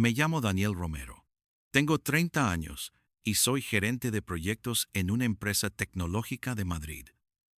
Me llamo Daniel Romero. Tengo 30 años y soy gerente de proyectos en una empresa tecnológica de Madrid.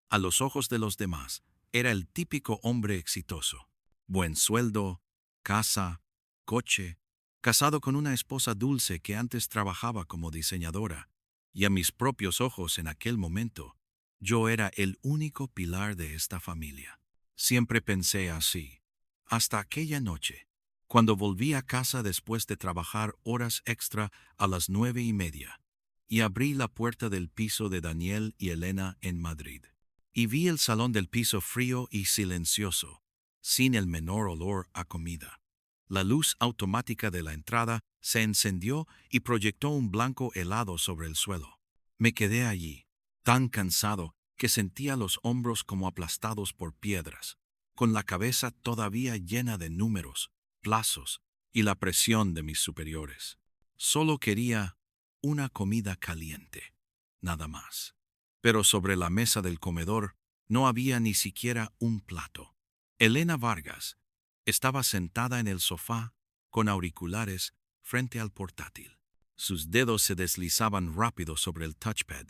A los ojos de los demás, era el típico hombre exitoso. Buen sueldo, casa, coche, casado con una esposa dulce que antes trabajaba como diseñadora. Y a mis propios ojos en aquel momento, yo era el único pilar de esta familia. Siempre pensé así, hasta aquella noche, cuando volví a casa después de trabajar horas extra a las 9:30, y abrí la puerta del piso de Daniel y Elena en Madrid. Y vi el salón del piso frío y silencioso, sin el menor olor a comida. La luz automática de la entrada se encendió y proyectó un blanco helado sobre el suelo. Me quedé allí, tan cansado que sentía los hombros como aplastados por piedras, con la cabeza todavía llena de números, plazos y la presión de mis superiores. Solo quería una comida caliente, nada más. Pero sobre la mesa del comedor no había ni siquiera un plato. Elena Vargas estaba sentada en el sofá con auriculares frente al portátil. Sus dedos se deslizaban rápido sobre el touchpad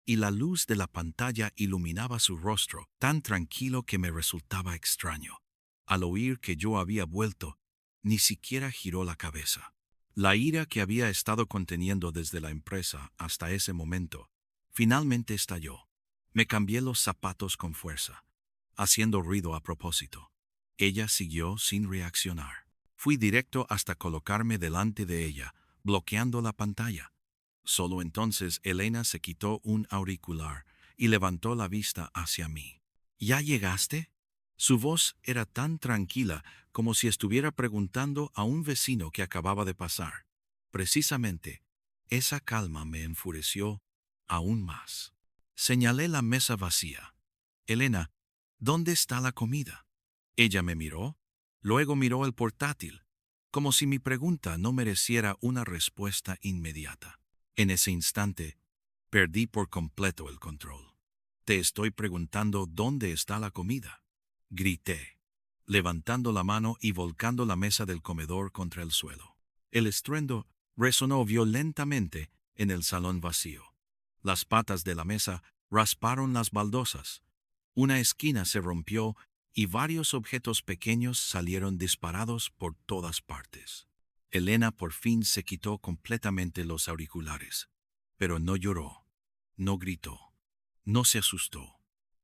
y la luz de la pantalla iluminaba su rostro tan tranquilo que me resultaba extraño. Al oír que yo había vuelto, ni siquiera giró la cabeza. La ira que había estado conteniendo desde la empresa hasta ese momento, finalmente estalló. Me cambié los zapatos con fuerza, haciendo ruido a propósito. Ella siguió sin reaccionar. Fui directo hasta colocarme delante de ella, bloqueando la pantalla. Solo entonces Elena se quitó un auricular y levantó la vista hacia mí. ¿Ya llegaste? Su voz era tan tranquila como si estuviera preguntando a un vecino que acababa de pasar. Precisamente, esa calma me enfureció aún más. Señalé la mesa vacía. Elena, ¿dónde está la comida? Ella me miró, luego miró el portátil, como si mi pregunta no mereciera una respuesta inmediata. En ese instante, perdí por completo el control. Te estoy preguntando dónde está la comida, grité, levantando la mano y volcando la mesa del comedor contra el suelo. El estruendo resonó violentamente en el salón vacío. Las patas de la mesa rasparon las baldosas. Una esquina se rompió y varios objetos pequeños salieron disparados por todas partes. Elena por fin se quitó completamente los auriculares, pero no lloró, no gritó, no se asustó,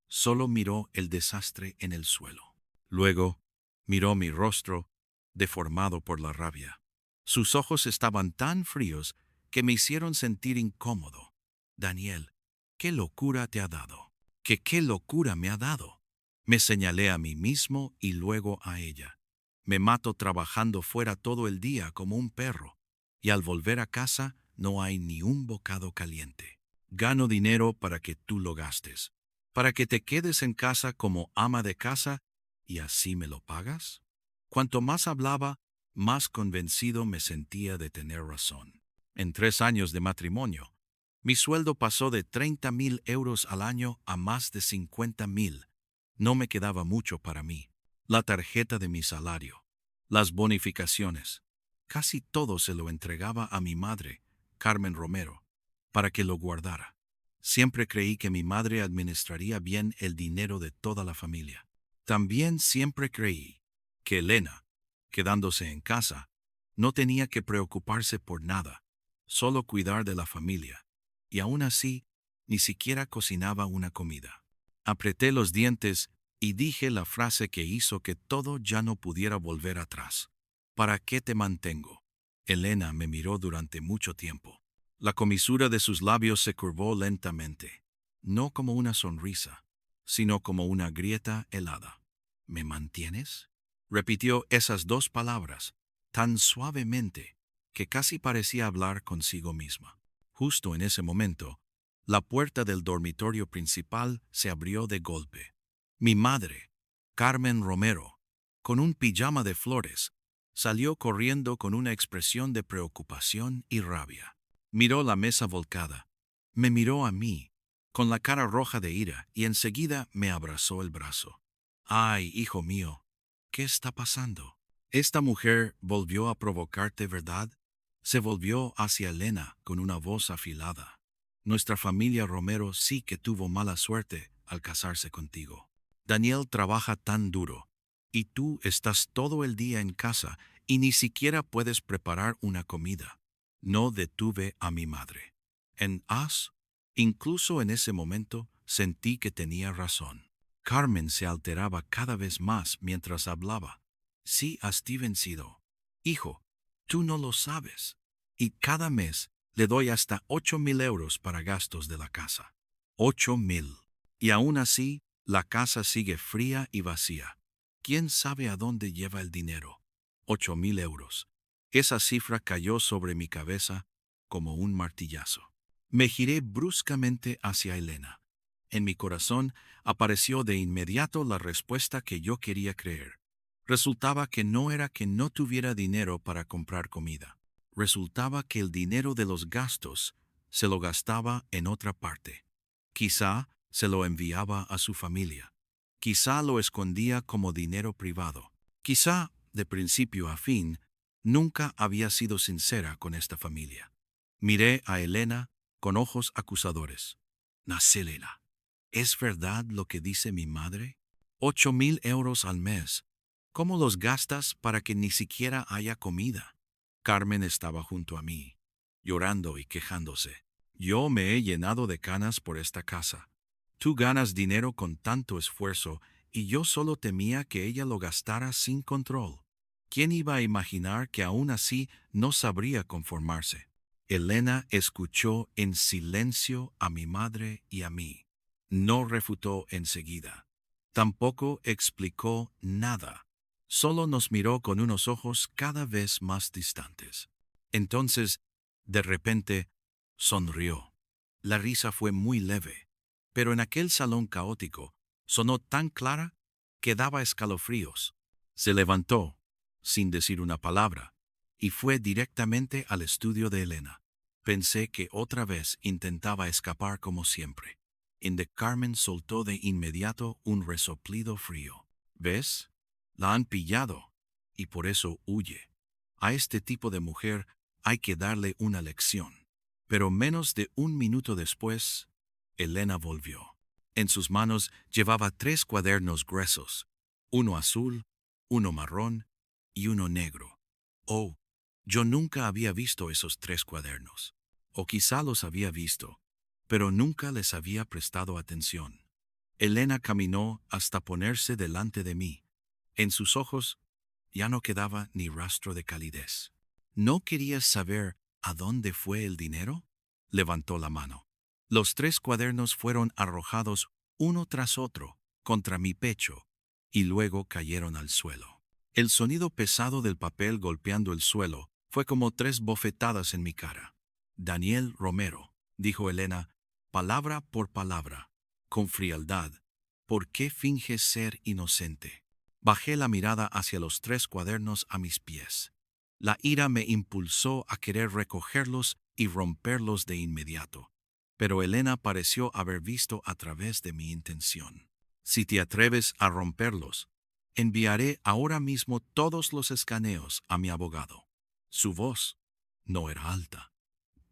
solo miró el desastre en el suelo. Luego, miró mi rostro, deformado por la rabia. Sus ojos estaban tan fríos que me hicieron sentir incómodo. Daniel, ¿qué locura te ha dado? ¿Qué locura me ha dado? Me señalé a mí mismo y luego a ella. Me mato trabajando fuera todo el día como un perro, y al volver a casa no hay ni un bocado caliente. Gano dinero para que tú lo gastes, para que te quedes en casa como ama de casa, y así me lo pagas. Cuanto más hablaba, más convencido me sentía de tener razón. En 3 años de matrimonio, mi sueldo pasó de 30.000 euros al año a más de 50.000. No me quedaba mucho para mí. La tarjeta de mi salario, las bonificaciones, casi todo se lo entregaba a mi madre, Carmen Romero, para que lo guardara. Siempre creí que mi madre administraría bien el dinero de toda la familia. También siempre creí que Elena, quedándose en casa, no tenía que preocuparse por nada, solo cuidar de la familia, y aún así, ni siquiera cocinaba una comida. Apreté los dientes y dije la frase que hizo que todo ya no pudiera volver atrás. ¿Para qué te mantengo? Elena me miró durante mucho tiempo. La comisura de sus labios se curvó lentamente, no como una sonrisa, sino como una grieta helada. ¿Me mantienes? Repitió esas dos palabras, tan suavemente que casi parecía hablar consigo misma. Justo en ese momento, la puerta del dormitorio principal se abrió de golpe. Mi madre, Carmen Romero, con un pijama de flores, salió corriendo con una expresión de preocupación y rabia. Miró la mesa volcada, me miró a mí, con la cara roja de ira, y enseguida me abrazó el brazo. «Ay, hijo mío, ¿qué está pasando?» Esta mujer volvió a provocarte, ¿verdad? Se volvió hacia Elena con una voz afilada. Nuestra familia Romero sí que tuvo mala suerte al casarse contigo. Daniel trabaja tan duro, y tú estás todo el día en casa y ni siquiera puedes preparar una comida. No detuve a mi madre. Incluso en ese momento, sentí que tenía razón. Carmen se alteraba cada vez más mientras hablaba. Sí, has vencido. Hijo, tú no lo sabes. Y cada mes le doy hasta 8.000 euros para gastos de la casa. 8.000. Y aún así, la casa sigue fría y vacía. ¿Quién sabe a dónde lleva el dinero? 8.000 euros. Esa cifra cayó sobre mi cabeza como un martillazo. Me giré bruscamente hacia Elena. En mi corazón apareció de inmediato la respuesta que yo quería creer. Resultaba que no era que no tuviera dinero para comprar comida. Resultaba que el dinero de los gastos se lo gastaba en otra parte. Quizá se lo enviaba a su familia. Quizá lo escondía como dinero privado. Quizá, de principio a fin, nunca había sido sincera con esta familia. Miré a Elena con ojos acusadores. Nacélena, ¿es verdad lo que dice mi madre? 8.000 euros al mes. ¿Cómo los gastas para que ni siquiera haya comida? Carmen estaba junto a mí, llorando y quejándose. Yo me he llenado de canas por esta casa. Tú ganas dinero con tanto esfuerzo y yo solo temía que ella lo gastara sin control. ¿Quién iba a imaginar que aún así no sabría conformarse? Elena escuchó en silencio a mi madre y a mí. No refutó enseguida. Tampoco explicó nada. Solo nos miró con unos ojos cada vez más distantes. Entonces, de repente, sonrió. La risa fue muy leve, pero en aquel salón caótico sonó tan clara que daba escalofríos. Se levantó, sin decir una palabra, y fue directamente al estudio de Elena. Pensé que otra vez intentaba escapar como siempre. Carmen soltó de inmediato un resoplido frío. ¿Ves? La han pillado, y por eso huye. A este tipo de mujer hay que darle una lección. Pero menos de un minuto después, Elena volvió. En sus manos llevaba 3 cuadernos gruesos, uno azul, uno marrón y uno negro. Oh, yo nunca había visto esos 3 cuadernos. O quizá los había visto, pero nunca les había prestado atención. Elena caminó hasta ponerse delante de mí. En sus ojos ya no quedaba ni rastro de calidez. ¿No querías saber a dónde fue el dinero? Levantó la mano. Los 3 cuadernos fueron arrojados uno tras otro contra mi pecho y luego cayeron al suelo. El sonido pesado del papel golpeando el suelo fue como 3 bofetadas en mi cara. Daniel Romero, dijo Elena, palabra por palabra, con frialdad. ¿Por qué finges ser inocente? Bajé la mirada hacia los 3 cuadernos a mis pies. La ira me impulsó a querer recogerlos y romperlos de inmediato. Pero Elena pareció haber visto a través de mi intención. Si te atreves a romperlos, enviaré ahora mismo todos los escaneos a mi abogado. Su voz no era alta,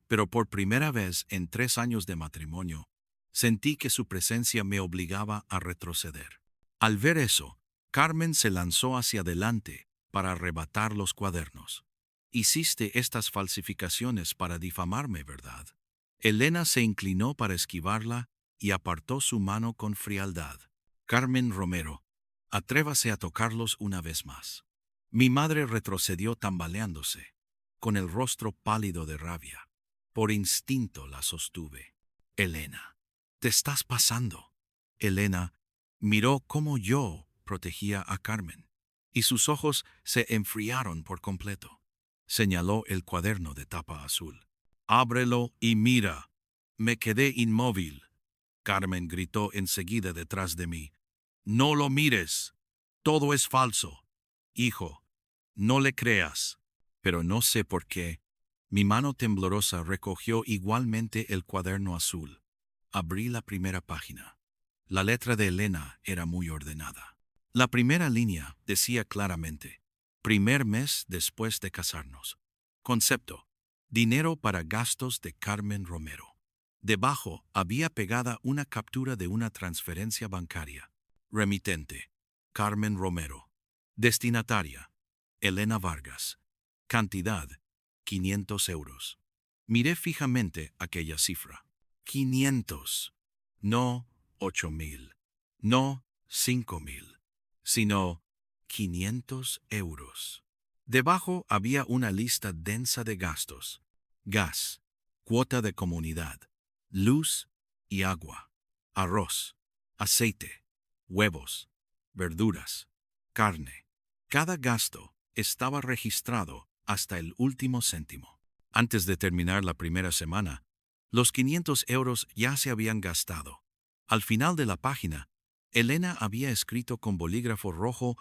pero por primera vez en 3 años de matrimonio, sentí que su presencia me obligaba a retroceder. Al ver eso, Carmen se lanzó hacia adelante para arrebatar los cuadernos. Hiciste estas falsificaciones para difamarme, ¿verdad? Elena se inclinó para esquivarla y apartó su mano con frialdad. Carmen Romero, atrévase a tocarlos una vez más. Mi madre retrocedió tambaleándose, con el rostro pálido de rabia. Por instinto la sostuve. Elena, te estás pasando. Elena miró cómo yo protegía a Carmen, y sus ojos se enfriaron por completo. Señaló el cuaderno de tapa azul. Ábrelo y mira. Me quedé inmóvil. Carmen gritó enseguida detrás de mí. No lo mires. Todo es falso. Hijo, no le creas. Pero no sé por qué. Mi mano temblorosa recogió igualmente el cuaderno azul. Abrí la primera página. La letra de Elena era muy ordenada. La primera línea decía claramente: Primer mes después de casarnos. Concepto: dinero para gastos de Carmen Romero. Debajo había pegada una captura de una transferencia bancaria. Remitente: Carmen Romero. Destinataria: Elena Vargas. Cantidad: 500 euros. Miré fijamente aquella cifra. 500. No 8,000. No 5,000. Sino 500 euros. Debajo había una lista densa de gastos: gas, cuota de comunidad, luz y agua, arroz, aceite, huevos, verduras, carne. Cada gasto estaba registrado hasta el último céntimo. Antes de terminar la primera semana, los 500 euros ya se habían gastado. Al final de la página, Elena había escrito con bolígrafo rojo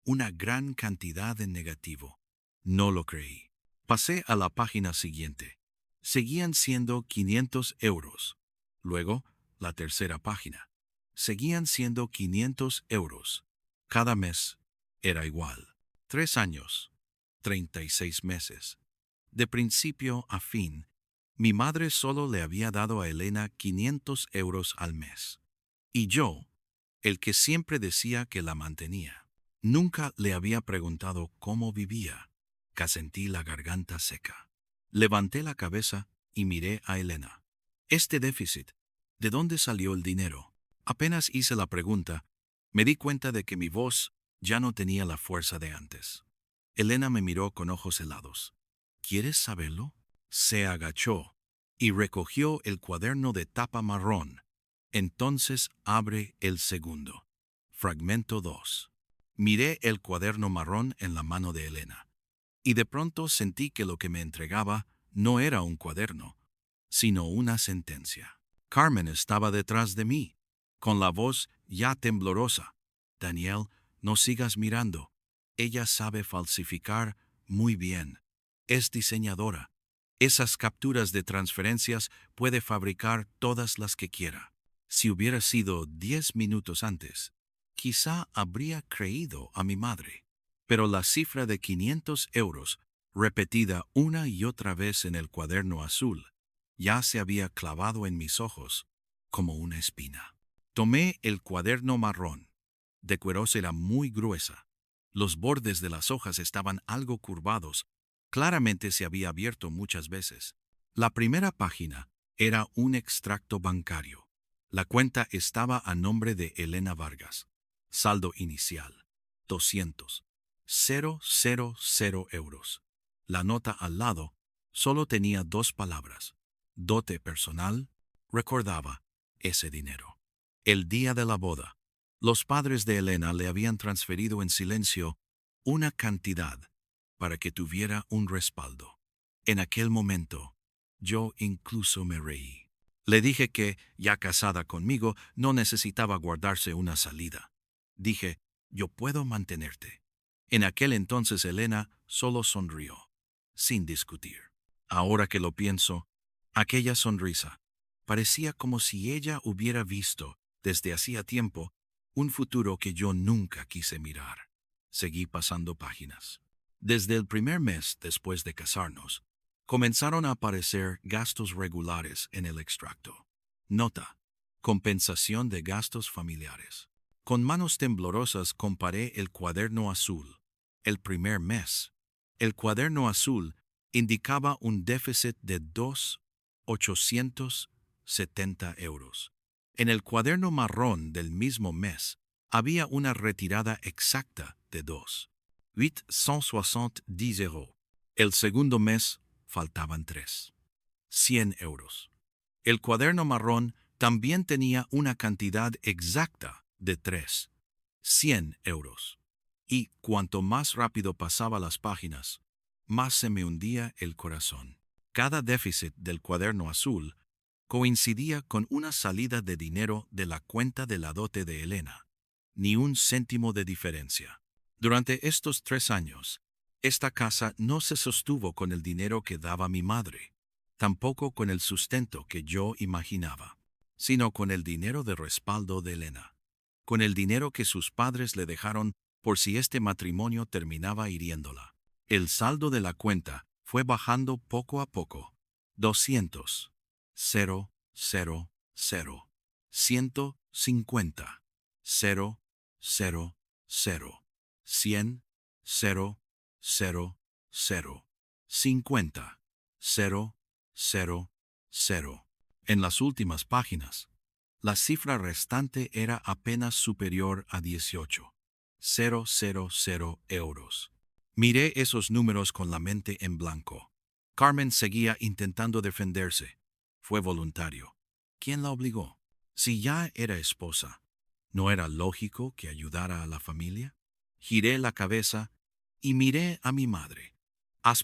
una gran cantidad en negativo. No lo creí. Pasé a la página siguiente. Seguían siendo 500 euros. Luego, la tercera página. Seguían siendo 500 euros. Cada mes era igual. 3 años, 36 meses. De principio a fin, mi madre solo le había dado a Elena 500 euros al mes. Y yo, el que siempre decía que la mantenía, nunca le había preguntado cómo vivía. Sentí la garganta seca. Levanté la cabeza y miré a Elena. Este déficit, ¿de dónde salió el dinero? Apenas hice la pregunta, me di cuenta de que mi voz ya no tenía la fuerza de antes. Elena me miró con ojos helados. ¿Quieres saberlo? Se agachó y recogió el cuaderno de tapa marrón. Entonces abre el segundo. Fragmento 2. Miré el cuaderno marrón en la mano de Elena, y de pronto sentí que lo que me entregaba no era un cuaderno, sino una sentencia. Carmen estaba detrás de mí, con la voz ya temblorosa. Daniel, no sigas mirando. Ella sabe falsificar muy bien. Es diseñadora. Esas capturas de transferencias puede fabricar todas las que quiera. Si hubiera sido 10 minutos antes, quizá habría creído a mi madre. Pero la cifra de 500 euros, repetida una y otra vez en el cuaderno azul, ya se había clavado en mis ojos como una espina. Tomé el cuaderno marrón. De cueros era muy gruesa. Los bordes de las hojas estaban algo curvados. Claramente se había abierto muchas veces. La primera página era un extracto bancario. La cuenta estaba a nombre de Elena Vargas. Saldo inicial: 200,000 euros. La nota al lado solo tenía 2 palabras: dote personal. Recordaba ese dinero. El día de la boda, los padres de Elena le habían transferido en silencio una cantidad para que tuviera un respaldo. En aquel momento, yo incluso me reí. Le dije que, ya casada conmigo, no necesitaba guardarse una salida. Dije, yo puedo mantenerte. En aquel entonces Elena solo sonrió, sin discutir. Ahora que lo pienso, aquella sonrisa parecía como si ella hubiera visto, desde hacía tiempo, un futuro que yo nunca quise mirar. Seguí pasando páginas. Desde el primer mes después de casarnos, comenzaron a aparecer gastos regulares en el extracto. Nota: compensación de gastos familiares. Con manos temblorosas comparé el cuaderno azul. El primer mes, el cuaderno azul indicaba un déficit de 2,870 euros. En el cuaderno marrón del mismo mes, había una retirada exacta de 2,870 euros. El segundo mes faltaban 3. 100 euros. El cuaderno marrón también tenía una cantidad exacta de 100 euros. Y cuanto más rápido pasaba las páginas, más se me hundía el corazón. Cada déficit del cuaderno azul coincidía con una salida de dinero de la cuenta de la dote de Elena. Ni un céntimo de diferencia. Durante estos 3 años, esta casa no se sostuvo con el dinero que daba mi madre, tampoco con el sustento que yo imaginaba, sino con el dinero de respaldo de Elena, con el dinero que sus padres le dejaron por si este matrimonio terminaba hiriéndola. El saldo de la cuenta fue bajando poco a poco. 200, 0, 0, 0, 150, 0, 0, 0, 100, 0, 0, 0, 50, 0, 0, 0. En las últimas páginas, la cifra restante era apenas superior a 18. 000 euros. Miré esos números con la mente en blanco. Carmen seguía intentando defenderse. Fue voluntario. ¿Quién la obligó? Si ya era esposa, ¿no era lógico que ayudara a la familia? Giré la cabeza y miré a mi madre.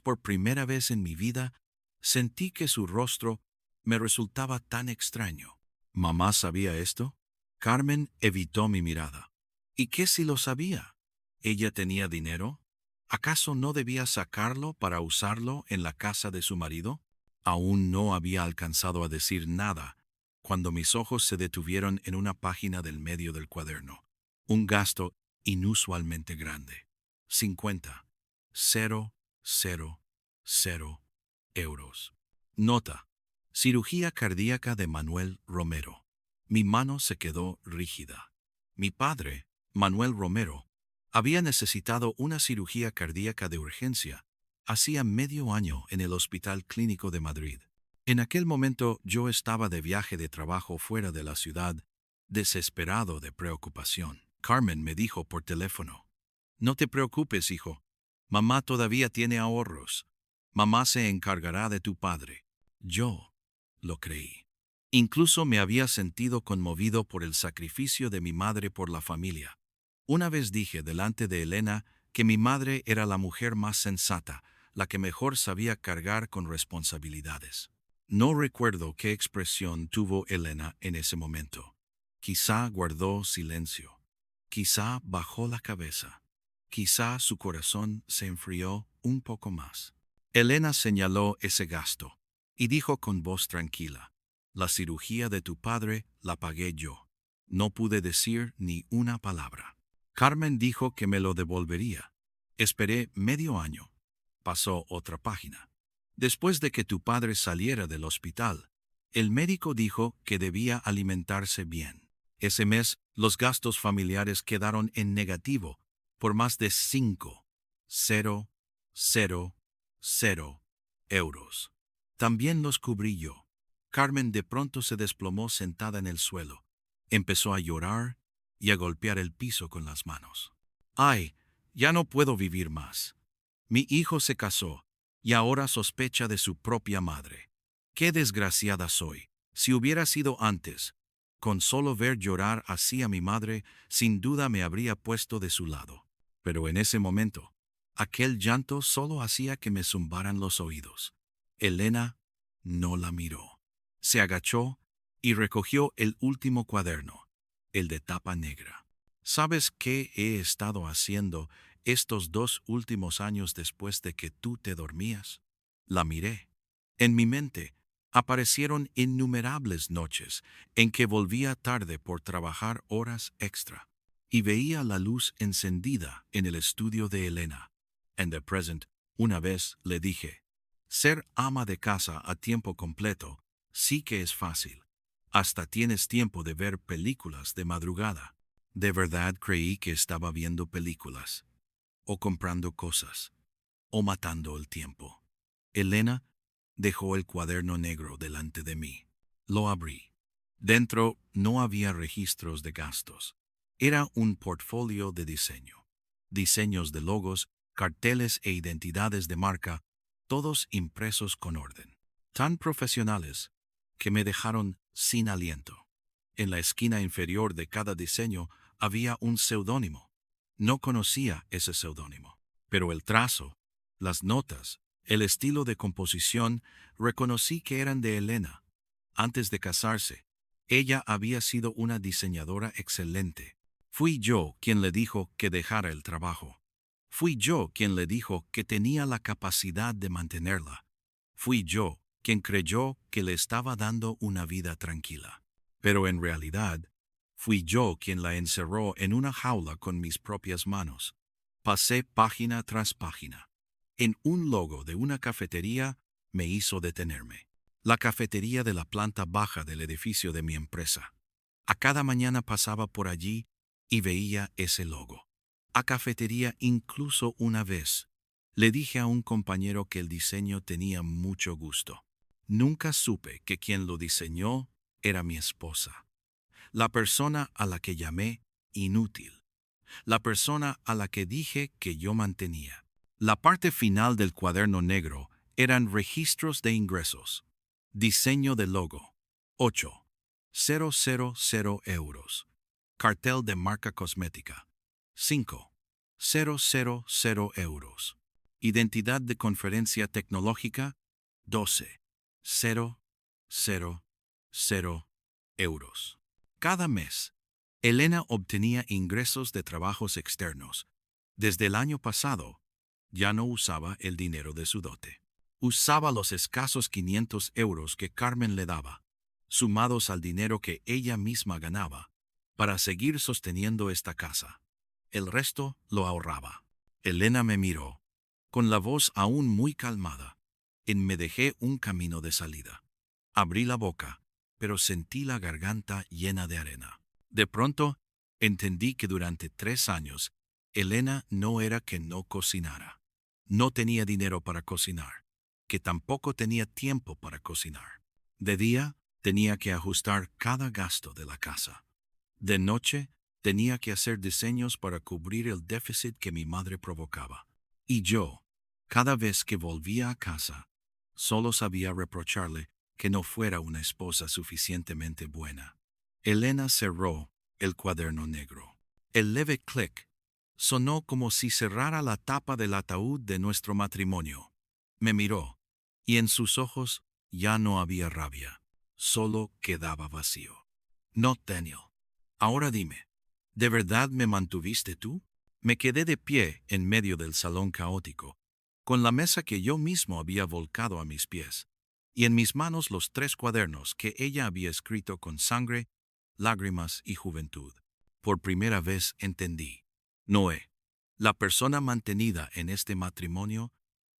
Por primera vez en mi vida, sentí que su rostro me resultaba tan extraño. ¿Mamá sabía esto? Carmen evitó mi mirada. ¿Y qué si lo sabía? ¿Ella tenía dinero? ¿Acaso no debía sacarlo para usarlo en la casa de su marido? Aún no había alcanzado a decir nada cuando mis ojos se detuvieron en una página del medio del cuaderno. Un gasto inusualmente grande. 50, 0, 0, 0 euros. Nota. Cirugía cardíaca de Manuel Romero. Mi mano se quedó rígida. Mi padre, Manuel Romero, había necesitado una cirugía cardíaca de urgencia hacía medio año en el Hospital Clínico de Madrid. En aquel momento yo estaba de viaje de trabajo fuera de la ciudad, desesperado de preocupación. Carmen me dijo por teléfono: «No te preocupes, hijo. Mamá todavía tiene ahorros. Mamá se encargará de tu padre». Yo lo creí. Incluso me había sentido conmovido por el sacrificio de mi madre por la familia. Una vez dije delante de Elena que mi madre era la mujer más sensata, la que mejor sabía cargar con responsabilidades. No recuerdo qué expresión tuvo Elena en ese momento. Quizá guardó silencio. Quizá bajó la cabeza. Quizá su corazón se enfrió un poco más. Elena señaló ese gasto y dijo con voz tranquila: «La cirugía de tu padre la pagué yo». No pude decir ni una palabra. Carmen dijo que me lo devolvería. Esperé medio año. Pasó otra página. Después de que tu padre saliera del hospital, el médico dijo que debía alimentarse bien. Ese mes, los gastos familiares quedaron en negativo por más de 5,000 euros. También los cubrí yo. Carmen de pronto se desplomó sentada en el suelo. Empezó a llorar y a golpear el piso con las manos. «Ay, ya no puedo vivir más. Mi hijo se casó y ahora sospecha de su propia madre. Qué desgraciada soy. Si hubiera sido antes, con solo ver llorar así a mi madre, sin duda me habría puesto de su lado. Pero en ese momento, aquel llanto solo hacía que me zumbaran los oídos». Elena no la miró. Se agachó y recogió el último cuaderno, el de tapa negra. ¿Sabes qué he estado haciendo estos 2 últimos años después de que tú te dormías? La miré. En mi mente aparecieron innumerables noches en que volvía tarde por trabajar horas extra y veía la luz encendida en el estudio de Elena. En The Present, una vez le dije: «Ser ama de casa a tiempo completo sí que es fácil. Hasta tienes tiempo de ver películas de madrugada». De verdad creí que estaba viendo películas, o comprando cosas, o matando el tiempo. Elena dejó el cuaderno negro delante de mí. Lo abrí. Dentro no había registros de gastos. Era un portfolio de diseño. Diseños de logos, carteles e identidades de marca, todos impresos con orden. Tan profesionales que me dejaron sin aliento. En la esquina inferior de cada diseño había un seudónimo. No conocía ese seudónimo, pero el trazo, las notas, el estilo de composición, reconocí que eran de Elena. Antes de casarse, ella había sido una diseñadora excelente. Fui yo quien le dijo que dejara el trabajo. Fui yo quien le dijo que tenía la capacidad de mantenerla. Fui yo quien creyó que le estaba dando una vida tranquila. Pero en realidad, Fui yo quien la encerró en una jaula con mis propias manos. Pasé página tras página. En un logo de una cafetería me hizo detenerme. La cafetería de la planta baja del edificio de mi empresa. A cada mañana pasaba por allí y veía ese logo. A cafetería incluso una vez. Le dije a un compañero que el diseño tenía mucho gusto. Nunca supe que quien lo diseñó era mi esposa. La persona a la que llamé inútil. La persona a la que dije que yo mantenía. La parte final del cuaderno negro eran registros de ingresos. Diseño de logo. 8,000 euros. Cartel de marca cosmética. 5,000 euros. Identidad de conferencia tecnológica. 12,000 euros. Cada mes, Elena obtenía ingresos de trabajos externos. Desde el año pasado, ya no usaba el dinero de su dote. Usaba los escasos 500 euros que Carmen le daba, sumados al dinero que ella misma ganaba, para seguir sosteniendo esta casa. El resto lo ahorraba. Elena me miró, con la voz aún muy calmada, y me dejé un camino de salida. Abrí la boca, pero sentí la garganta llena de arena. De pronto, entendí que durante 3 años, Elena no era que no cocinara. No tenía dinero para cocinar, que tampoco tenía tiempo para cocinar. De día, tenía que ajustar cada gasto de la casa. De noche, tenía que hacer diseños para cubrir el déficit que mi madre provocaba. Y yo, cada vez que volvía a casa, solo sabía reprocharle que no fuera una esposa suficientemente buena. Elena cerró el cuaderno negro. El leve clic sonó como si cerrara la tapa del ataúd de nuestro matrimonio. Me miró, y en sus ojos ya no había rabia, solo quedaba vacío. No, Daniel. Ahora dime, ¿de verdad me mantuviste tú? Me quedé de pie en medio del salón caótico, con la mesa que yo mismo había volcado a mis pies, y en mis manos los 3 cuadernos que ella había escrito con sangre, lágrimas y juventud. Por primera vez entendí. Noé, la persona mantenida en este matrimonio,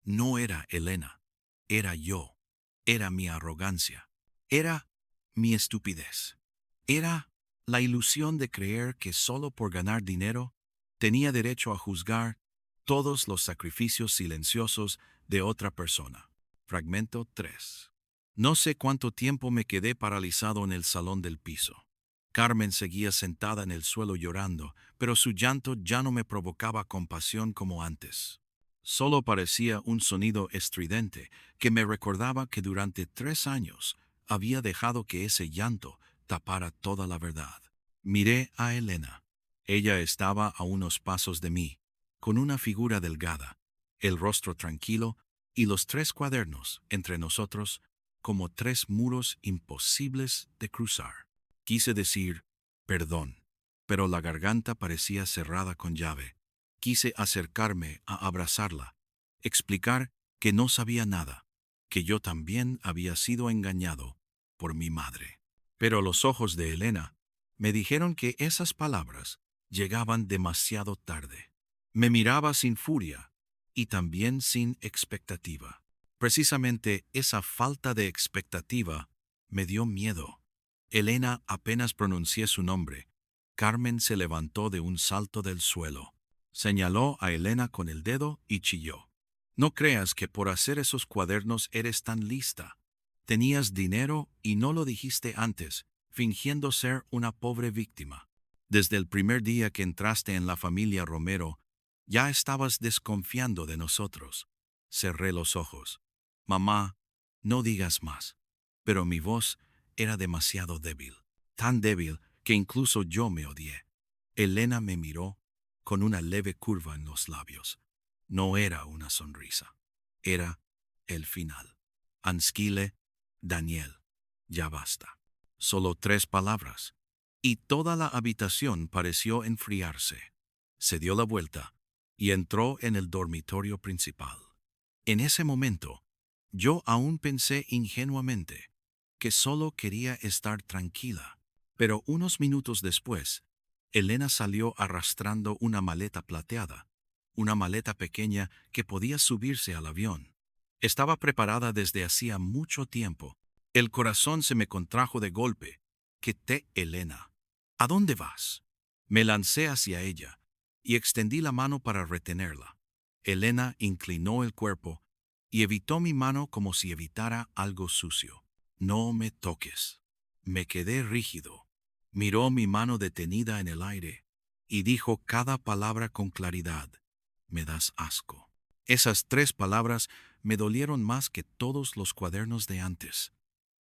no era Elena, era yo, era mi arrogancia, era mi estupidez, era la ilusión de creer que solo por ganar dinero tenía derecho a juzgar todos los sacrificios silenciosos de otra persona. Fragmento 3. No sé cuánto tiempo me quedé paralizado en el salón del piso. Carmen seguía sentada en el suelo llorando, pero su llanto ya no me provocaba compasión como antes. Solo parecía un sonido estridente que me recordaba que durante 3 años había dejado que ese llanto tapara toda la verdad. Miré a Elena. Ella estaba a unos pasos de mí, con una figura delgada, el rostro tranquilo y los 3 cuadernos entre nosotros como 3 muros imposibles de cruzar. Quise decir perdón, pero la garganta parecía cerrada con llave. Quise acercarme a abrazarla, explicar que no sabía nada, que yo también había sido engañado por mi madre. Pero los ojos de Elena me dijeron que esas palabras llegaban demasiado tarde. Me miraba sin furia y también sin expectativa. Precisamente esa falta de expectativa me dio miedo. Elena apenas pronuncié su nombre. Carmen se levantó de un salto del suelo. Señaló a Elena con el dedo y chilló. No creas que por hacer esos cuadernos eres tan lista. Tenías dinero y no lo dijiste antes, fingiendo ser una pobre víctima. Desde el primer día que entraste en la familia Romero, ya estabas desconfiando de nosotros. Cerré los ojos. Mamá, no digas más. Pero mi voz era demasiado débil, tan débil que incluso yo me odié. Elena me miró con una leve curva en los labios. No era una sonrisa, era el final. Ansquile, Daniel, ya basta. Solo 3 palabras, y toda la habitación pareció enfriarse. Se dio la vuelta y entró en el dormitorio principal. En ese momento, yo aún pensé ingenuamente que solo quería estar tranquila. Pero unos minutos después, Elena salió arrastrando una maleta plateada, una maleta pequeña que podía subirse al avión. Estaba preparada desde hacía mucho tiempo. El corazón se me contrajo de golpe. ¿Qué te, Elena? ¿A dónde vas? Me lancé hacia ella y extendí la mano para retenerla. Elena inclinó el cuerpo y evitó mi mano como si evitara algo sucio. No me toques. Me quedé rígido. Miró mi mano detenida en el aire y dijo cada palabra con claridad. Me das asco. Esas 3 palabras me dolieron más que todos los cuadernos de antes.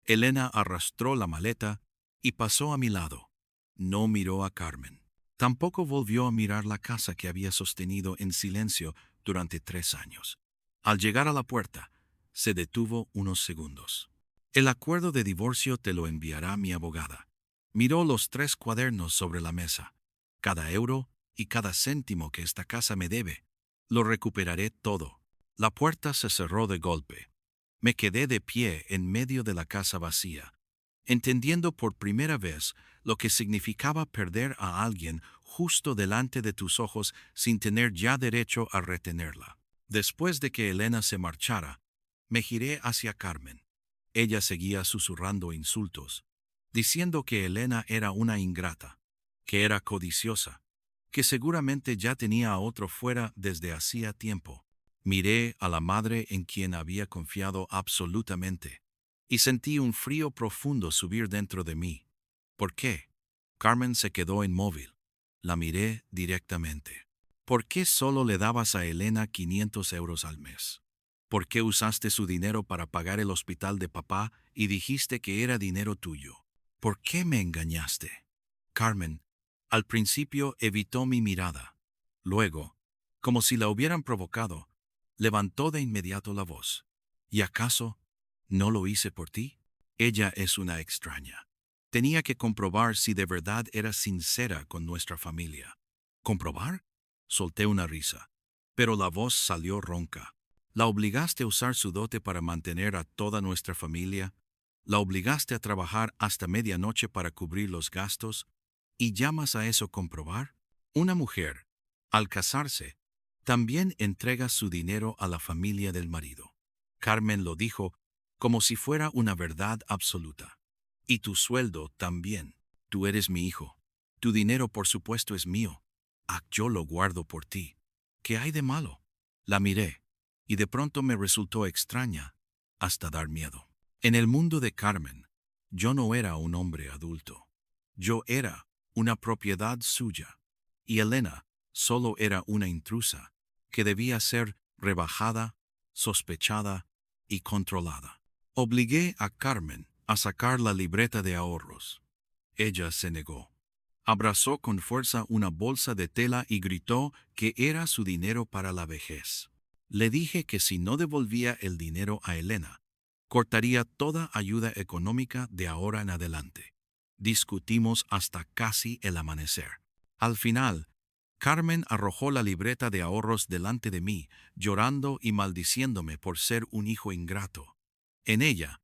Elena arrastró la maleta y pasó a mi lado. No miró a Carmen. Tampoco volvió a mirar la casa que había sostenido en silencio durante 3 años. Al llegar a la puerta, se detuvo unos segundos. El acuerdo de divorcio te lo enviará mi abogada. Miró los 3 cuadernos sobre la mesa. Cada euro y cada céntimo que esta casa me debe. Lo recuperaré todo. La puerta se cerró de golpe. Me quedé de pie en medio de la casa vacía, entendiendo por primera vez lo que significaba perder a alguien justo delante de tus ojos sin tener ya derecho a retenerla. Después de que Elena se marchara, me giré hacia Carmen. Ella seguía susurrando insultos, diciendo que Elena era una ingrata, que era codiciosa, que seguramente ya tenía a otro fuera desde hacía tiempo. Miré a la madre en quien había confiado absolutamente, y sentí un frío profundo subir dentro de mí. ¿Por qué? Carmen se quedó inmóvil. La miré directamente. ¿Por qué solo le dabas a Elena 500 euros al mes? ¿Por qué usaste su dinero para pagar el hospital de papá y dijiste que era dinero tuyo? ¿Por qué me engañaste? Carmen, al principio evitó mi mirada. Luego, como si la hubieran provocado, levantó de inmediato la voz. ¿Y acaso no lo hice por ti? Ella es una extraña. Tenía que comprobar si de verdad era sincera con nuestra familia. ¿Comprobar? Solté una risa, pero la voz salió ronca. ¿La obligaste a usar su dote para mantener a toda nuestra familia? ¿La obligaste a trabajar hasta medianoche para cubrir los gastos? ¿Y llamas a eso comprobar? Una mujer, al casarse, también entrega su dinero a la familia del marido. Carmen lo dijo como si fuera una verdad absoluta. Y tu sueldo también. Tú eres mi hijo. Tu dinero, por supuesto, es mío. Yo lo guardo por ti. ¿Qué hay de malo? La miré, y de pronto me resultó extraña, hasta dar miedo. En el mundo de Carmen, yo no era un hombre adulto. Yo era una propiedad suya. Y Elena solo era una intrusa, que debía ser rebajada, sospechada y controlada. Obligué a Carmen a sacar la libreta de ahorros. Ella se negó. Abrazó con fuerza una bolsa de tela y gritó que era su dinero para la vejez. Le dije que si no devolvía el dinero a Elena, cortaría toda ayuda económica de ahora en adelante. Discutimos hasta casi el amanecer. Al final, Carmen arrojó la libreta de ahorros delante de mí, llorando y maldiciéndome por ser un hijo ingrato. En ella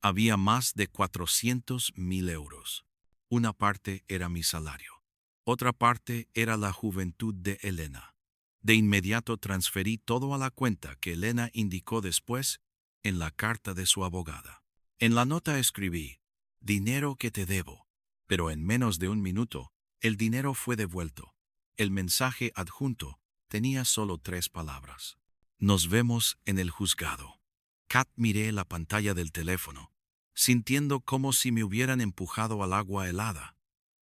había más de 400.000 euros. Una parte era mi salario. Otra parte era la juventud de Elena. De inmediato transferí todo a la cuenta que Elena indicó después en la carta de su abogada. En la nota escribí, dinero que te debo, pero en menos de un minuto, el dinero fue devuelto. El mensaje adjunto tenía solo 3 palabras. Nos vemos en el juzgado. Miré la pantalla del teléfono, sintiendo como si me hubieran empujado al agua helada.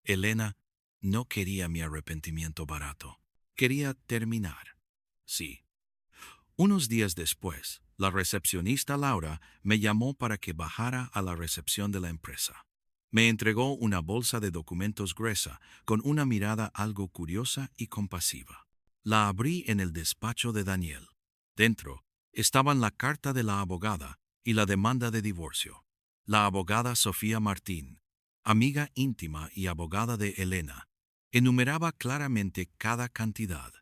Elena no quería mi arrepentimiento barato. Quería terminar. Sí. Unos días después, la recepcionista Laura me llamó para que bajara a la recepción de la empresa. Me entregó una bolsa de documentos gruesa, con una mirada algo curiosa y compasiva. La abrí en el despacho de Daniel. Dentro estaban la carta de la abogada y la demanda de divorcio. La abogada Sofía Martín, amiga íntima y abogada de Elena, enumeraba claramente cada cantidad: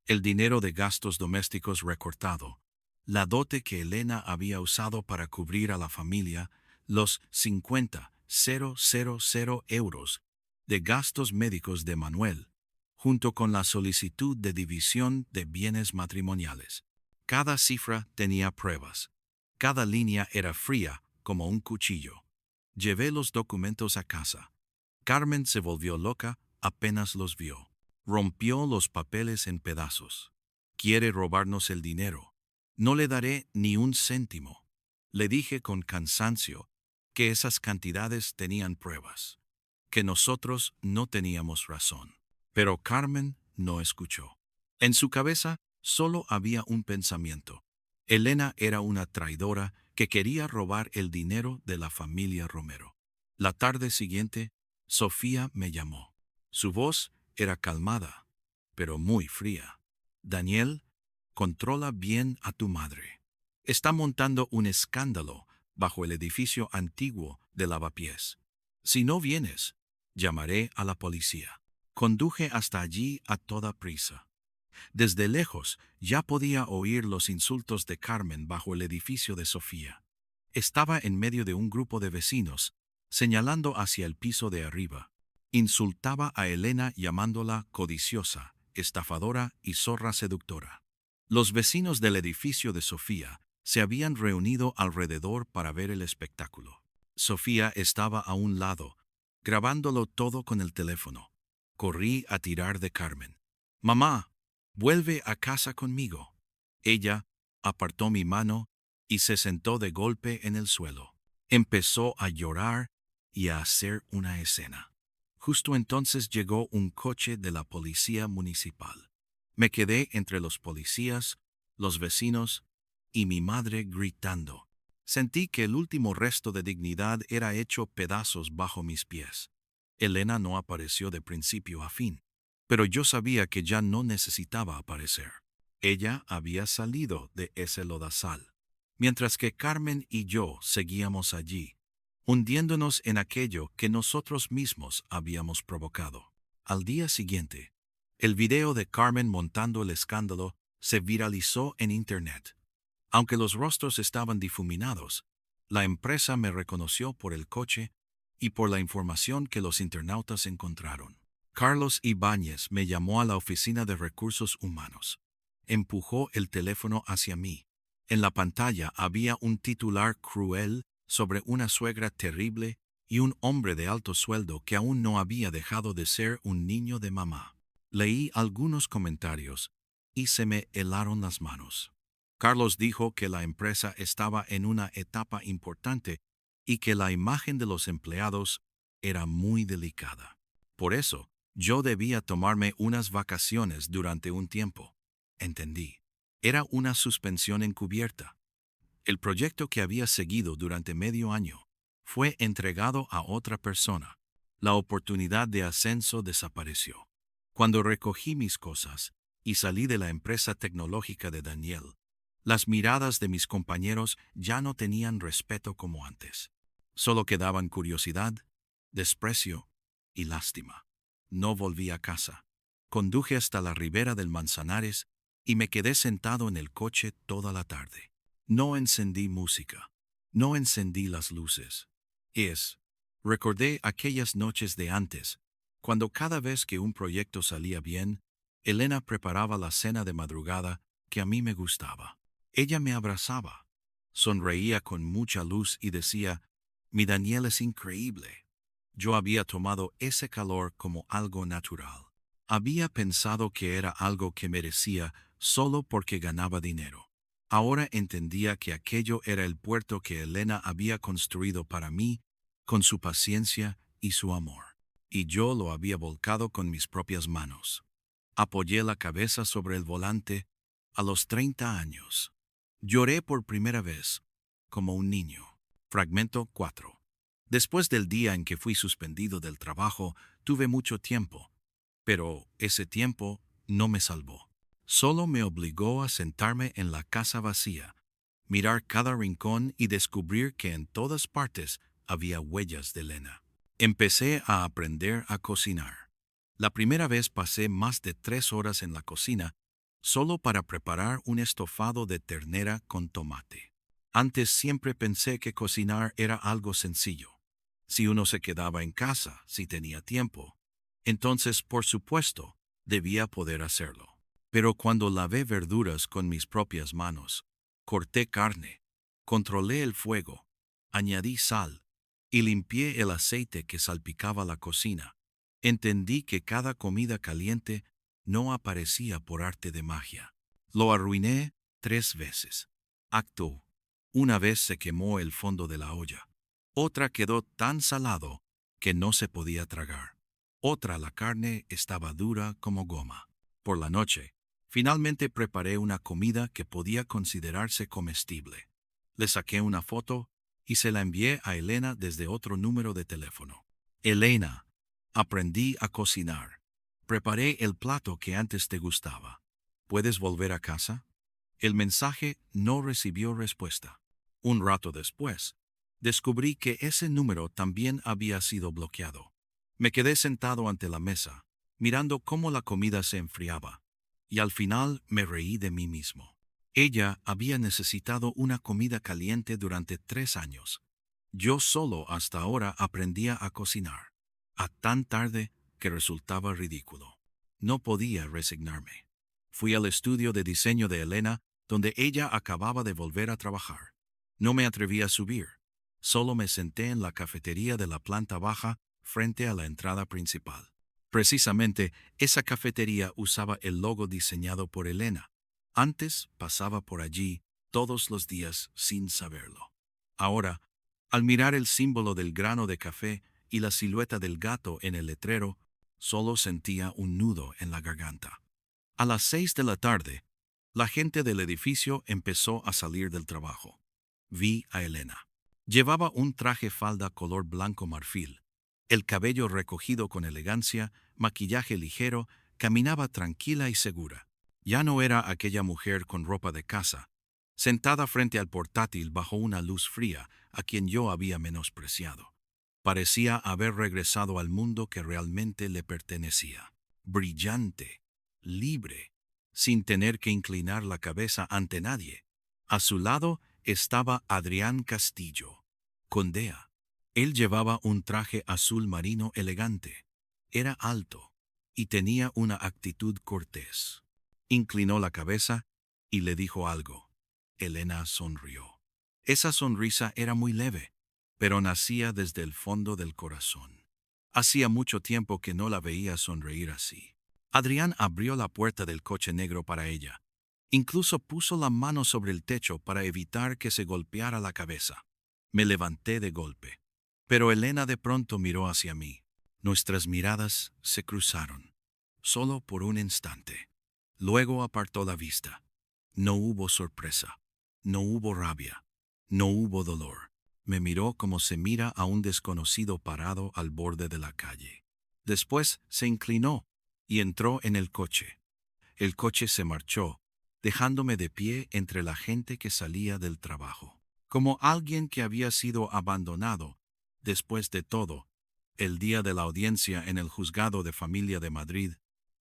el dinero de gastos domésticos recortado, la dote que Elena había usado para cubrir a la familia, los 50.000 euros de gastos médicos de Manuel, junto con la solicitud de división de bienes matrimoniales. Cada cifra tenía pruebas. Cada línea era fría como un cuchillo. Llevé los documentos a casa. Carmen se volvió loca apenas los vio. Rompió los papeles en pedazos. Quiere robarnos el dinero. No le daré ni un céntimo. Le dije con cansancio que esas cantidades tenían pruebas, que nosotros no teníamos razón. Pero Carmen no escuchó. En su cabeza solo había un pensamiento. Elena era una traidora que quería robar el dinero de la familia Romero. La tarde siguiente, Sofía me llamó. Su voz era calmada, pero muy fría. Daniel, controla bien a tu madre. Está montando un escándalo bajo el edificio antiguo de Lavapiés. Si no vienes, llamaré a la policía. Conduje hasta allí a toda prisa. Desde lejos ya podía oír los insultos de Carmen bajo el edificio de Sofía. Estaba en medio de un grupo de vecinos, señalando hacia el piso de arriba. Insultaba a Elena llamándola codiciosa, estafadora y zorra seductora. Los vecinos del edificio de Sofía se habían reunido alrededor para ver el espectáculo. Sofía estaba a un lado, grabándolo todo con el teléfono. Corrí a tirar de Carmen. «Mamá, vuelve a casa conmigo». Ella apartó mi mano y se sentó de golpe en el suelo. Empezó a llorar y a hacer una escena. Justo entonces llegó un coche de la policía municipal. Me quedé entre los policías, los vecinos y mi madre gritando. Sentí que el último resto de dignidad era hecho pedazos bajo mis pies. Elena no apareció de principio a fin, pero yo sabía que ya no necesitaba aparecer. Ella había salido de ese lodazal, mientras que Carmen y yo seguíamos allí, hundiéndonos en aquello que nosotros mismos habíamos provocado. Al día siguiente, el video de Carmen montando el escándalo se viralizó en Internet. Aunque los rostros estaban difuminados, la empresa me reconoció por el coche y por la información que los internautas encontraron. Carlos Ibáñez me llamó a la oficina de recursos humanos. Empujó el teléfono hacia mí. En la pantalla había un titular cruel sobre una suegra terrible y un hombre de alto sueldo que aún no había dejado de ser un niño de mamá. Leí algunos comentarios y se me helaron las manos. Carlos dijo que la empresa estaba en una etapa importante y que la imagen de los empleados era muy delicada. Por eso, yo debía tomarme unas vacaciones durante un tiempo. Entendí. Era una suspensión encubierta. El proyecto que había seguido durante medio año fue entregado a otra persona. La oportunidad de ascenso desapareció. Cuando recogí mis cosas y salí de la empresa tecnológica de Daniel, las miradas de mis compañeros ya no tenían respeto como antes. Solo quedaban curiosidad, desprecio y lástima. No volví a casa. Conduje hasta la ribera del Manzanares y me quedé sentado en el coche toda la tarde. No encendí música. No encendí las luces. Recordé aquellas noches de antes, cuando cada vez que un proyecto salía bien, Elena preparaba la cena de madrugada que a mí me gustaba. Ella me abrazaba, sonreía con mucha luz y decía, «Mi Daniel es increíble». Yo había tomado ese calor como algo natural. Había pensado que era algo que merecía solo porque ganaba dinero. Ahora entendía que aquello era el puerto que Elena había construido para mí, con su paciencia y su amor. Y yo lo había volcado con mis propias manos. Apoyé la cabeza sobre el volante a los 30 años. Lloré por primera vez, como un niño. Fragmento 4. Después del día en que fui suspendido del trabajo, tuve mucho tiempo, pero ese tiempo no me salvó. Solo me obligó a sentarme en la casa vacía, mirar cada rincón y descubrir que en todas partes había huellas de Elena. Empecé a aprender a cocinar. La primera vez pasé más de 3 horas en la cocina solo para preparar un estofado de ternera con tomate. Antes siempre pensé que cocinar era algo sencillo. Si uno se quedaba en casa, si tenía tiempo, entonces, por supuesto, debía poder hacerlo. Pero cuando lavé verduras con mis propias manos, corté carne, controlé el fuego, añadí sal y limpié el aceite que salpicaba la cocina, entendí que cada comida caliente no aparecía por arte de magia. Lo arruiné 3 veces. Acto. Una vez se quemó el fondo de la olla. Otra quedó tan salado que no se podía tragar. Otra, la carne estaba dura como goma. Por la noche, finalmente preparé una comida que podía considerarse comestible. Le saqué una foto y se la envié a Elena desde otro número de teléfono. Elena, aprendí a cocinar. Preparé el plato que antes te gustaba. ¿Puedes volver a casa? El mensaje no recibió respuesta. Un rato después, descubrí que ese número también había sido bloqueado. Me quedé sentado ante la mesa, mirando cómo la comida se enfriaba, y al final me reí de mí mismo. Ella había necesitado una comida caliente durante 3 años. Yo solo hasta ahora aprendía a cocinar, a tan tarde que resultaba ridículo. No podía resignarme. Fui al estudio de diseño de Elena, donde ella acababa de volver a trabajar. No me atreví a subir. Solo me senté en la cafetería de la planta baja frente a la entrada principal. Precisamente, esa cafetería usaba el logo diseñado por Elena. Antes pasaba por allí todos los días sin saberlo. Ahora, al mirar el símbolo del grano de café y la silueta del gato en el letrero, solo sentía un nudo en la garganta. A las 6 de la tarde, la gente del edificio empezó a salir del trabajo. Vi a Elena. Llevaba un traje falda color blanco marfil, el cabello recogido con elegancia, maquillaje ligero, caminaba tranquila y segura. Ya no era aquella mujer con ropa de casa, sentada frente al portátil bajo una luz fría, a quien yo había menospreciado. Parecía haber regresado al mundo que realmente le pertenecía. Brillante, libre, sin tener que inclinar la cabeza ante nadie. A su lado estaba Adrián Castillo, Condea. Él llevaba un traje azul marino elegante. Era alto y tenía una actitud cortés. Inclinó la cabeza y le dijo algo. Elena sonrió. Esa sonrisa era muy leve, pero nacía desde el fondo del corazón. Hacía mucho tiempo que no la veía sonreír así. Adrián abrió la puerta del coche negro para ella. Incluso puso la mano sobre el techo para evitar que se golpeara la cabeza. Me levanté de golpe. Pero Elena de pronto miró hacia mí. Nuestras miradas se cruzaron, solo por un instante. Luego apartó la vista. No hubo sorpresa, no hubo rabia, no hubo dolor. Me miró como se mira a un desconocido parado al borde de la calle. Después se inclinó y entró en el coche. El coche se marchó, dejándome de pie entre la gente que salía del trabajo. Como alguien que había sido abandonado. Después de todo, el día de la audiencia en el juzgado de familia de Madrid,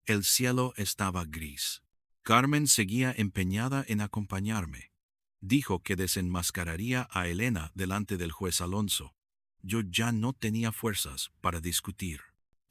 el cielo estaba gris. Carmen seguía empeñada en acompañarme. Dijo que desenmascararía a Elena delante del juez Alonso. Yo ya no tenía fuerzas para discutir.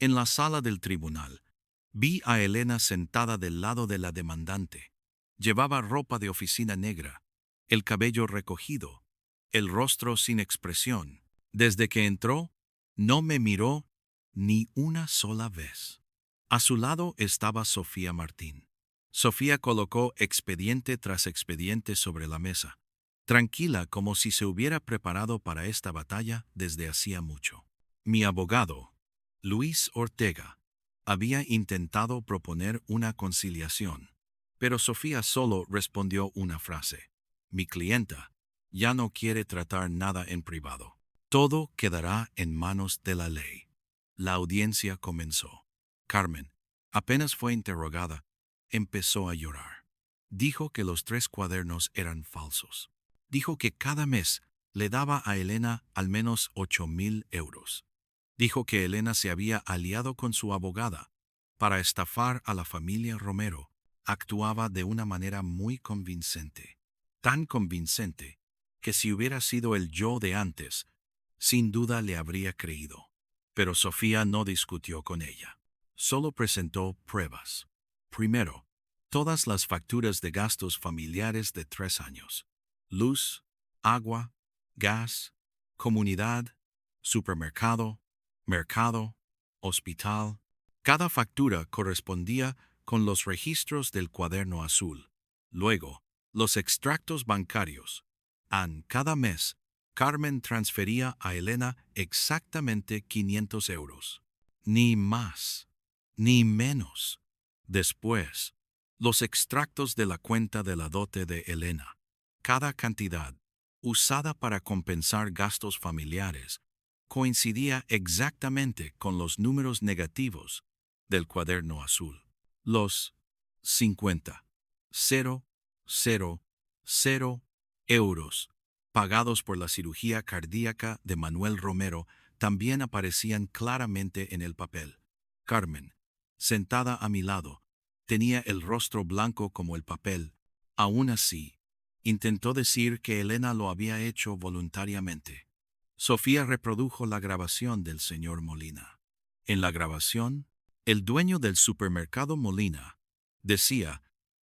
En la sala del tribunal, vi a Elena sentada del lado de la demandante. Llevaba ropa de oficina negra, el cabello recogido, el rostro sin expresión. Desde que entró, no me miró ni una sola vez. A su lado estaba Sofía Martín. Sofía colocó expediente tras expediente sobre la mesa, tranquila como si se hubiera preparado para esta batalla desde hacía mucho. Mi abogado, Luis Ortega, había intentado proponer una conciliación, pero Sofía solo respondió una frase. Mi clienta ya no quiere tratar nada en privado. Todo quedará en manos de la ley. La audiencia comenzó. Carmen, apenas fue interrogada, empezó a llorar. Dijo que los 3 cuadernos eran falsos. Dijo que cada mes le daba a Elena al menos 8,000 euros. Dijo que Elena se había aliado con su abogada para estafar a la familia Romero. Actuaba de una manera muy convincente. Tan convincente que si hubiera sido el yo de antes, sin duda le habría creído. Pero Sofía no discutió con ella. Solo presentó pruebas. Primero, todas las facturas de gastos familiares de 3 años. Luz, agua, gas, comunidad, supermercado, mercado, hospital. Cada factura correspondía con los registros del cuaderno azul. Luego, los extractos bancarios. Cada mes, Carmen transfería a Elena exactamente 500 euros. Ni más, ni menos. Después, los extractos de la cuenta de la dote de Elena. Cada cantidad, usada para compensar gastos familiares, coincidía exactamente con los números negativos del cuaderno azul. Los 50, 0, 0, 0 euros pagados por la cirugía cardíaca de Manuel Romero también aparecían claramente en el papel. Carmen, sentada a mi lado, tenía el rostro blanco como el papel. Aún así, intentó decir que Elena lo había hecho voluntariamente. Sofía reprodujo la grabación del señor Molina. En la grabación, el dueño del supermercado Molina decía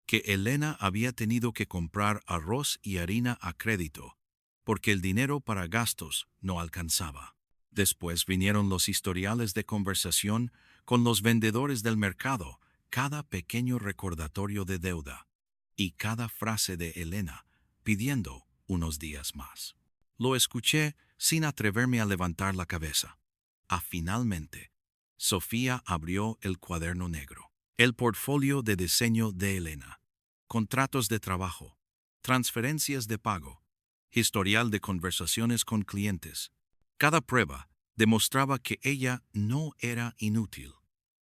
que Elena había tenido que comprar arroz y harina a crédito, porque el dinero para gastos no alcanzaba. Después vinieron los historiales de conversación con los vendedores del mercado, cada pequeño recordatorio de deuda, y cada frase de Elena pidiendo unos días más. Lo escuché sin atreverme a levantar la cabeza. Finalmente, Sofía abrió el cuaderno negro, el portfolio de diseño de Elena, contratos de trabajo, transferencias de pago, historial de conversaciones con clientes. Cada prueba demostraba que ella no era inútil.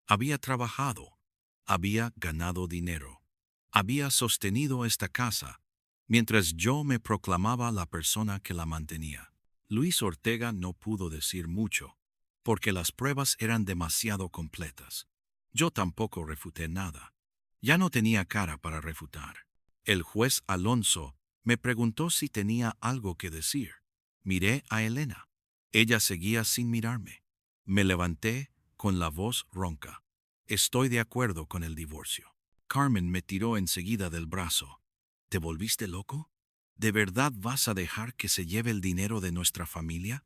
Había trabajado, había ganado dinero, había sostenido esta casa, mientras yo me proclamaba la persona que la mantenía. Luis Ortega no pudo decir mucho, porque las pruebas eran demasiado completas. Yo tampoco refuté nada. Ya no tenía cara para refutar. El juez Alonso me preguntó si tenía algo que decir. Miré a Elena. Ella seguía sin mirarme. Me levanté con la voz ronca. Estoy de acuerdo con el divorcio. Carmen me tiró enseguida del brazo. ¿Te volviste loco? ¿De verdad vas a dejar que se lleve el dinero de nuestra familia?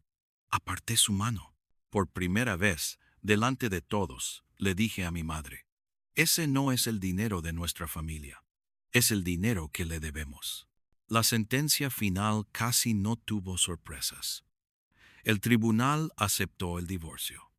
Aparté su mano. Por primera vez, delante de todos, le dije a mi madre, ese no es el dinero de nuestra familia, es el dinero que le debemos. La sentencia final casi no tuvo sorpresas. El tribunal aceptó el divorcio.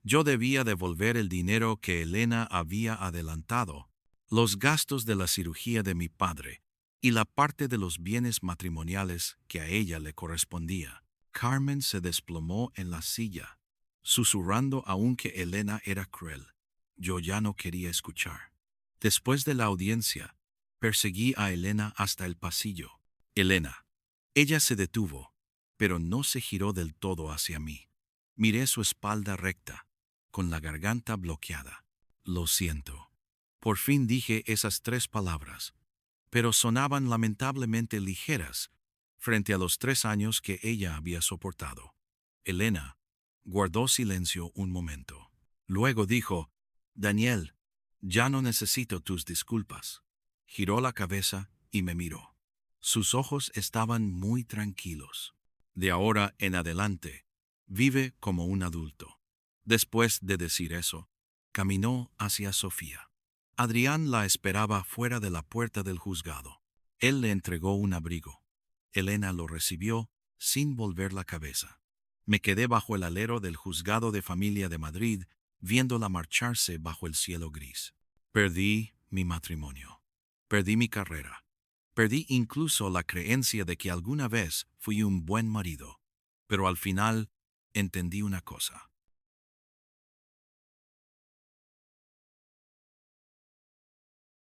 Yo debía devolver el dinero que Elena había adelantado, los gastos de la cirugía de mi padre y la parte de los bienes matrimoniales que a ella le correspondía. Carmen se desplomó en la silla, susurrando aún que Elena era cruel. Yo ya no quería escuchar. Después de la audiencia, perseguí a Elena hasta el pasillo. Elena. Ella se detuvo, pero no se giró del todo hacia mí. Miré su espalda recta, con la garganta bloqueada. Lo siento. Por fin dije esas 3 palabras, pero sonaban lamentablemente ligeras frente a los 3 años que ella había soportado. Elena guardó silencio un momento. Luego dijo, Daniel, ya no necesito tus disculpas. Giró la cabeza y me miró. Sus ojos estaban muy tranquilos. De ahora en adelante, vive como un adulto. Después de decir eso, caminó hacia Sofía. Adrián la esperaba fuera de la puerta del juzgado. Él le entregó un abrigo. Elena lo recibió sin volver la cabeza. Me quedé bajo el alero del juzgado de familia de Madrid, viéndola marcharse bajo el cielo gris. Perdí mi matrimonio. Perdí mi carrera. Perdí incluso la creencia de que alguna vez fui un buen marido. Pero al final entendí una cosa.